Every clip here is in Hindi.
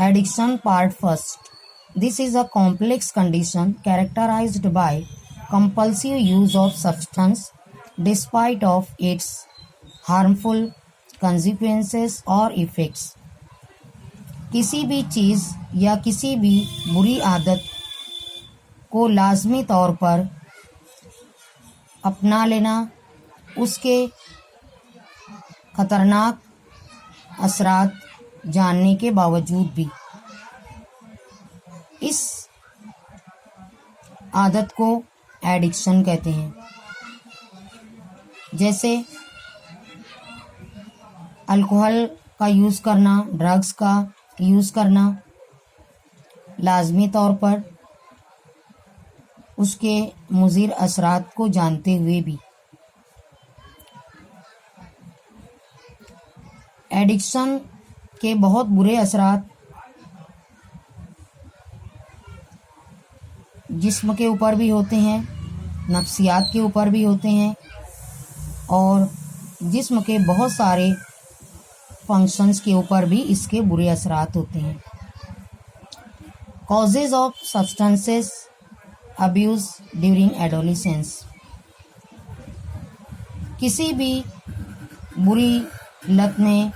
Addiction Part First. This is a complex condition characterized by compulsive use of substance despite of its harmful consequences or effects. किसी भी चीज़ या किसी भी बुरी आदत को लाजमी तौर पर अपना लेना, उसके खतरनाक असरात जानने के बावजूद भी इस आदत को एडिक्शन कहते हैं। जैसे अल्कोहल का यूज़ करना, ड्रग्स का यूज़ करना, लाजमी तौर पर उसके मुज़िर असरात को जानते हुए भी। एडिक्शन के बहुत बुरे असरात जिस्म के ऊपर भी होते हैं, नफ्सियात के ऊपर भी होते हैं और जिस्म के बहुत सारे फंक्शंस के ऊपर भी इसके बुरे असरात होते हैं। Causes of substances abuse during adolescence. किसी भी बुरी लत में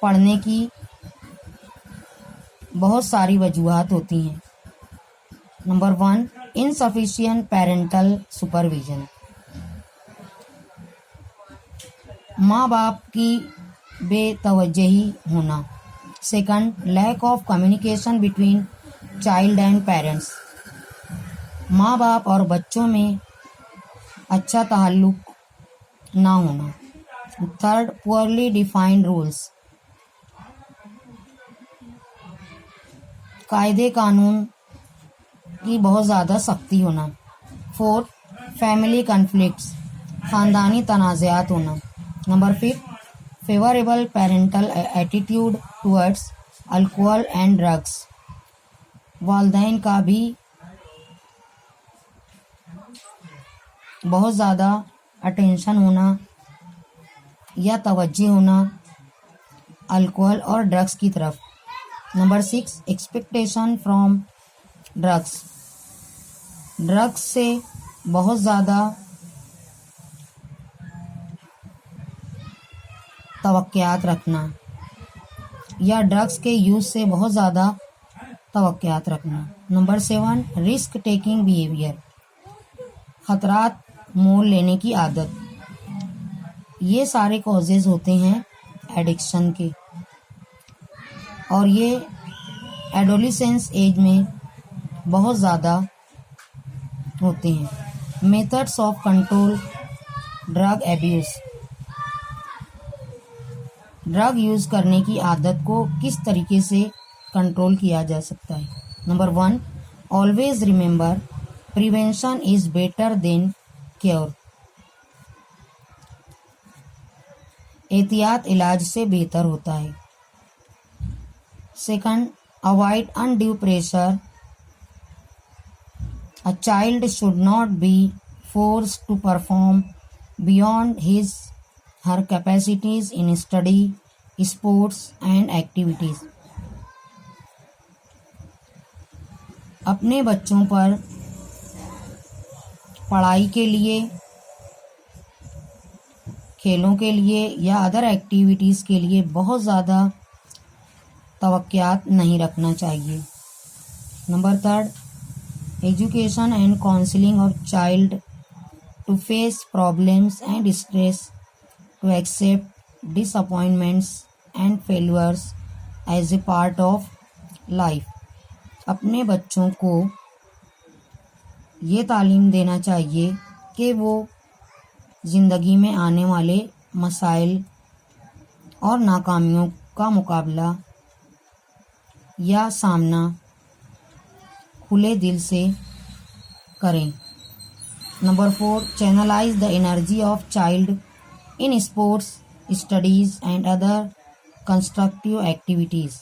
पड़ने की बहुत सारी वजूहात होती हैं। Number 1, insufficient parental supervision. माँ बाप की बेतवज्जही होना। Second, lack of communication between child and parents. माँ बाप और बच्चों में अच्छा ताल्लुक ना होना। Third, poorly defined rules. कायदे कानून की बहुत ज़्यादा सख्ती होना। फोर्थ, फैमिली कन्फ्लिक्ट्स, ख़ानदानी तनाज़ात होना। Number 5, favourable parental attitude towards alcohol and drugs. वालिदैन का भी बहुत ज़्यादा अटेंशन होना या तवज्जो होना अल्कोहल और ड्रग्स की तरफ। Number 6, expectation from drugs. Drugs से बहुत ज़्यादा तवक्कुआत रखना या ड्रग्स के यूज़ से बहुत ज़्यादा तवक्कुआत रखना। Number 7, risk taking behaviour. ख़तरात मोल लेने की आदत। ये सारे कॉजेज़ होते हैं एडिक्शन के और ये एडोलेसेंस एज में बहुत ज़्यादा होते हैं। Methods of control drug abuse. Drug use करने की आदत को किस तरीके से कंट्रोल किया जा सकता है। Number 1, always remember prevention is better than cure. एहतियात इलाज से बेहतर होता है। Second, avoid undue pressure. A child should not be forced to perform beyond his her capacities in study, sports and activities. अपने बच्चों पर पढ़ाई के लिए, खेलों के लिए या अदर एक्टिविटीज़ के लिए बहुत ज़्यादा तवक्कुआत नहीं रखना चाहिए। Number 3, education and counselling of child to face problems and stress, to accept disappointments and failures as a part of life. अपने बच्चों को ये तालीम देना चाहिए कि वो ज़िंदगी में आने वाले मसाइल और नाकामियों का मुकाबला या सामना खुले दिल से करें। Number 4, channelise the energy of child in sports, studies and other constructive activities.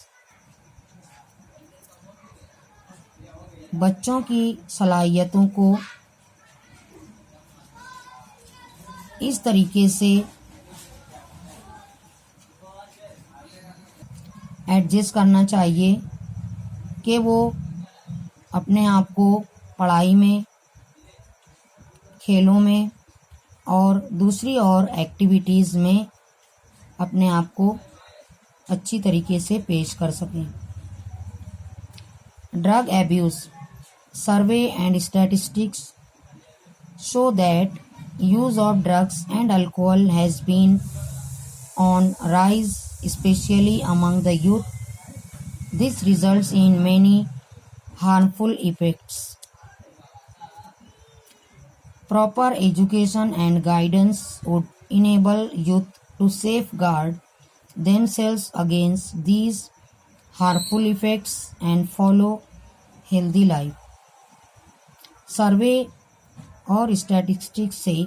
बच्चों की सलाहियतों को इस तरीके से एडजस्ट करना चाहिए कि वो अपने आप को पढ़ाई में, खेलों में और दूसरी और एक्टिविटीज़ में अपने आप को अच्छी तरीके से पेश कर सकें। Drug abuse survey and statistics show that use of drugs and alcohol has been on rise especially among the youth. This results in many harmful effects. Proper education and guidance would enable youth to safeguard themselves against these harmful effects and follow healthy life. सर्वे और स्टैटिस्टिक्स से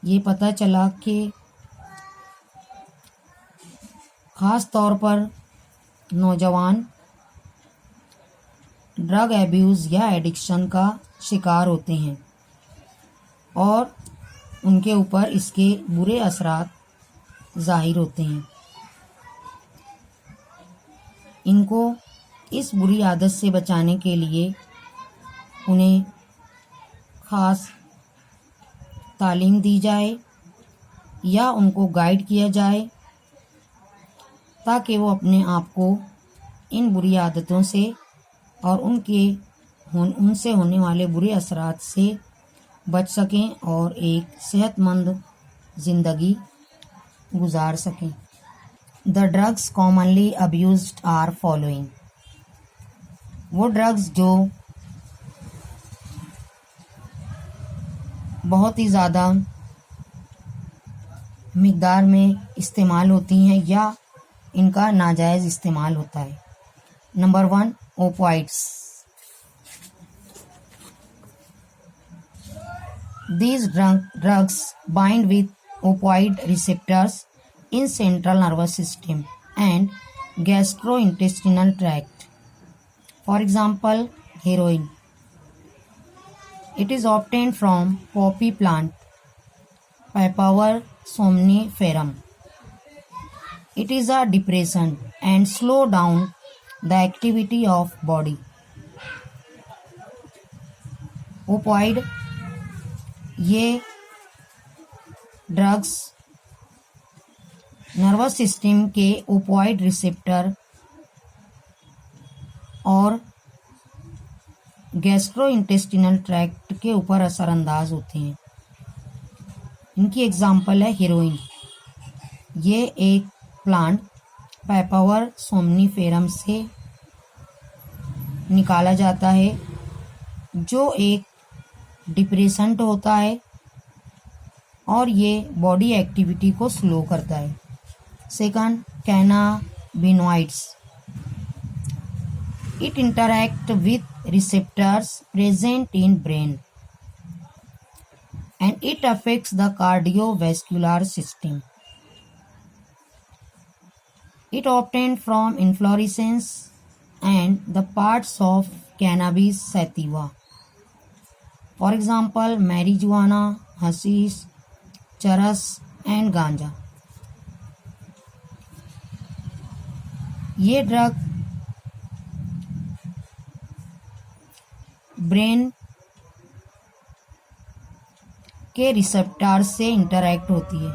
ये पता चला कि ख़ास तौर पर नौजवान ड्रग एब्यूज़ या एडिक्शन का शिकार होते हैं और उनके ऊपर इसके बुरे असरात ज़ाहिर होते हैं। इनको इस बुरी आदत से बचाने के लिए उन्हें ख़ास तालीम दी जाए या उनको गाइड किया जाए ताकि वो अपने आप को इन बुरी आदतों से और उनसे होने वाले बुरे असरात से बच सकें और एक सेहतमंद ज़िंदगी गुजार सकें। The drugs commonly abused are following. वो ड्रग्स जो बहुत ही ज़्यादा मिक़दार में इस्तेमाल होती हैं या इनका नाजायज़ इस्तेमाल होता है। Number 1, opioids. These drugs bind with opioid receptors in central nervous system and gastrointestinal tract. For example, heroin. It is obtained from poppy plant, Papaver somniferum. It is a depressant and slow down the activity of body. Opioid ये ड्रग्स नर्वस सिस्टम के ओपियाइड रिसेप्टर और गैस्ट्रोइंटेस्टिनल ट्रैक्ट के ऊपर असरअंदाज होते हैं। इनकी एग्जाम्पल है हीरोइन। ये एक प्लांट पैपावर सोमनीफेरम से निकाला जाता है जो एक डिप्रेसेंट होता है और ये बॉडी एक्टिविटी को स्लो करता है। Second, cannabinoids. It interact with receptors present in brain and it affects the cardiovascular system. It obtained from inflorescence and the parts of cannabis sativa. For example, marijuana, hashish, charas and ganja. ये ड्रग ब्रेन के रिसेप्टर से इंटरैक्ट होती है।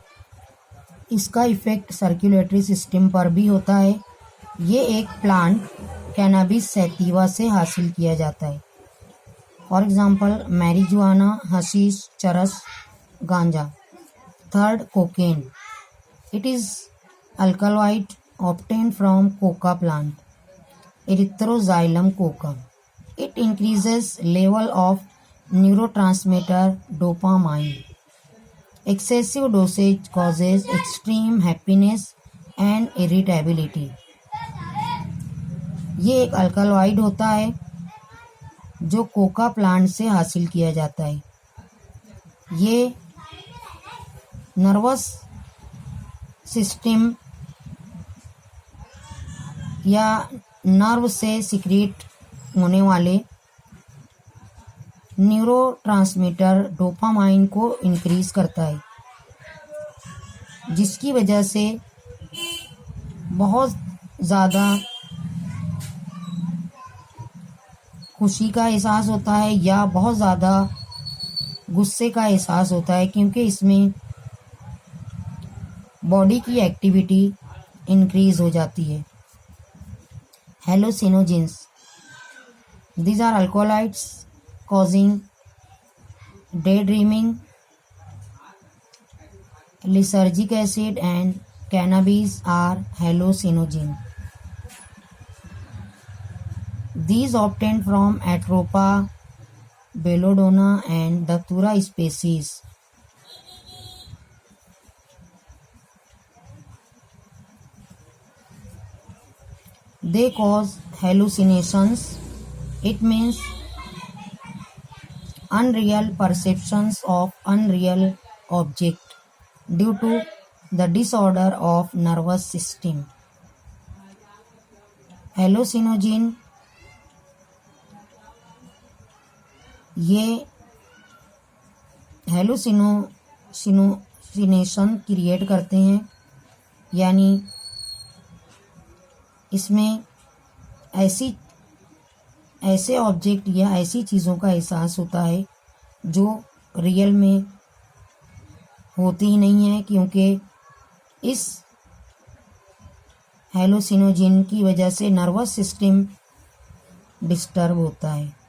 इसका इफ़ेक्ट सर्कुलेटरी सिस्टम पर भी होता है। ये एक प्लांट कैनाबिस सैटिवा से हासिल किया जाता है। फॉर एग्जांपल, मैरिजुआना, हशीश, चरस, गांजा। Third, cocaine. It is alkaloid obtained from coca plant, Erythroxylum coca. It increases level of neurotransmitter dopamine. Excessive dosage causes extreme happiness and irritability. ये एक अल्कलॉइड होता है जो कोका प्लांट से हासिल किया जाता है। ये नर्वस सिस्टम या नर्व से सिक्रेट होने वाले न्यूरोट्रांसमीटर डोपामाइन को इंक्रीज करता है, जिसकी वजह से बहुत ज़्यादा खुशी का एहसास होता है या बहुत ज़्यादा गुस्से का एहसास होता है, क्योंकि इसमें बॉडी की एक्टिविटी इंक्रीज हो जाती है। हेलोसिनोजेंस, these are alkaloids causing daydreaming. Lysergic acid and cannabis are hallucinogen. These obtained from Atropa, belladonna and datura species. They cause hallucinations. It means unreal perceptions of unreal object due to the disorder of nervous system. Hallucinogen ये हेलुसिनेशन क्रिएट करते हैं, यानी इसमें ऐसे ऑब्जेक्ट या ऐसी चीज़ों का एहसास होता है जो रियल में होती ही नहीं है, क्योंकि इस हेलुसिनोजेन की वजह से नर्वस सिस्टम डिस्टर्ब होता है।